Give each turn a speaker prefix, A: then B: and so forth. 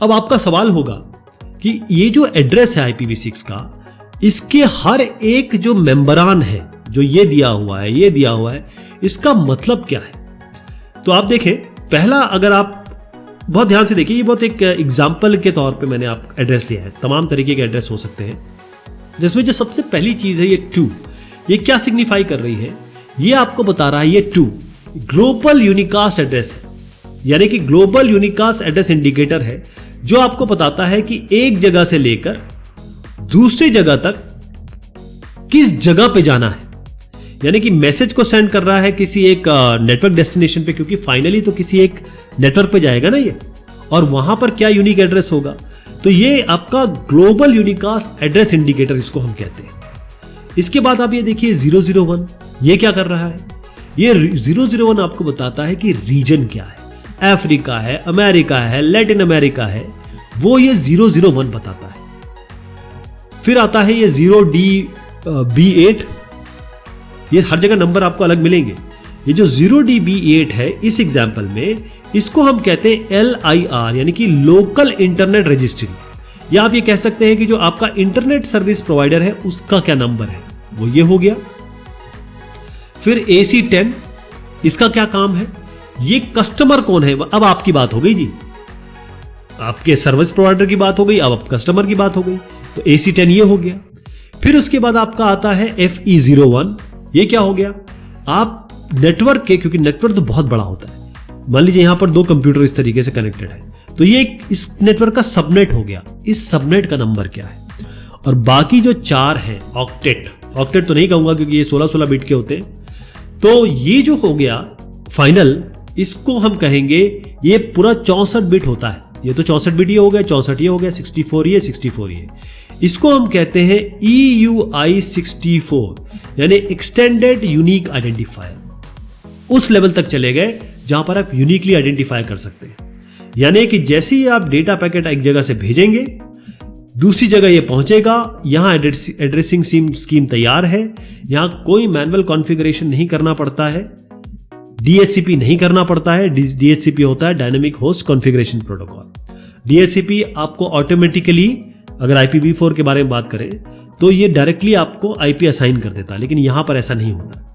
A: अब आपका सवाल होगा कि ये जो एड्रेस है IPv6 का, इसके हर एक जो मेंबरान है, जो ये दिया हुआ है, ये दिया हुआ है, इसका मतलब क्या है? तो आप देखें, पहला अगर आप बहुत ध्यान से देखिए, ये बहुत एक एग्जाम्पल के तौर पे मैंने आप एड्रेस लिया है। तमाम तरीके के एड्रेस हो सकते हैं, जिसमें जो सबसे पहली चीज है ये 2, ये क्या सिग्निफाई कर रही है? ये आपको बता रहा है ये 2 ग्लोबल यूनिकास्ट एड्रेस है, यानी कि ग्लोबल यूनिकास्ट एड्रेस इंडिकेटर है, जो आपको बताता है कि एक जगह से लेकर दूसरी जगह तक किस जगह पे जाना है। यानी कि मैसेज को सेंड कर रहा है किसी एक नेटवर्क डेस्टिनेशन पे, क्योंकि फाइनली तो किसी एक नेटवर्क पे जाएगा ना ये, और वहां पर क्या यूनिक एड्रेस होगा। तो ये आपका ग्लोबल यूनिकास्ट एड्रेस इंडिकेटर इसको हम कहते हैं। इसके बाद आप ये देखिए 001, ये क्या कर रहा है? ये 001 आपको बताता है कि रीजन क्या है, अफ्रीका है, अमेरिका है, लैटिन अमेरिका है, वो ये 001 बताता है। फिर आता है ये 0DB8, ये हर जगह नंबर आपको अलग मिलेंगे। ये जो 0DB8 है इस एग्जाम्पल में, इसको हम कहते हैं LIR, यानी कि लोकल इंटरनेट रजिस्ट्री, या आप ये कह सकते हैं कि जो आपका इंटरनेट सर्विस प्रोवाइडर है उसका क्या नंबर है, वो ये हो गया। फिर AC10, इसका क्या काम है? ये कस्टमर कौन है? अब आपकी बात हो गई जी, आपके सर्विस प्रोवाइडर की बात हो गई, अब कस्टमर की बात हो गई, तो AC10 ये हो गया। फिर उसके बाद आपका आता है FE01, ये क्या हो गया? आप नेटवर्क के, क्योंकि नेटवर्क तो बहुत बड़ा होता है, मान लीजिए यहां पर 2 कंप्यूटर इस तरीके से कनेक्टेड है, तो ये इस नेटवर्क का सबनेट हो गया, इस सबनेट का नंबर क्या है? और बाकी जो 4 हैं, ऑक्टेट तो नहीं कहूंगा क्योंकि ये 16 बिट के होते हैं, तो ये जो हो गया फाइनल, इसको हम कहेंगे ये पूरा 64 बिट होता है। ये तो 64 बिट ये हो गया, 64 ये हो गया, 64 ये, 64 ये, इसको हम कहते हैं EUI64, यानी एक्सटेंडेड यूनिक आइडेंटिफायर। उस लेवल तक चले गए जहां पर आप यूनिकली आइडेंटिफाई कर सकते हैं, यानी कि जैसे ही आप डेटा पैकेट एक जगह से भेजेंगे, दूसरी जगह ये पहुंचेगा, यहां एड्रेसिंग स्कीम तैयार है, यहां कोई मैनुअल कॉन्फ़िगरेशन नहीं करना पड़ता है, DHCP नहीं करना पड़ता है। DHCP होता है dynamic host configuration protocol. DHCP आपको ऑटोमेटिकली, अगर IPv4 के बारे में बात करें तो ये डायरेक्टली आपको IP असाइन कर देता है, लेकिन यहां पर ऐसा नहीं होता।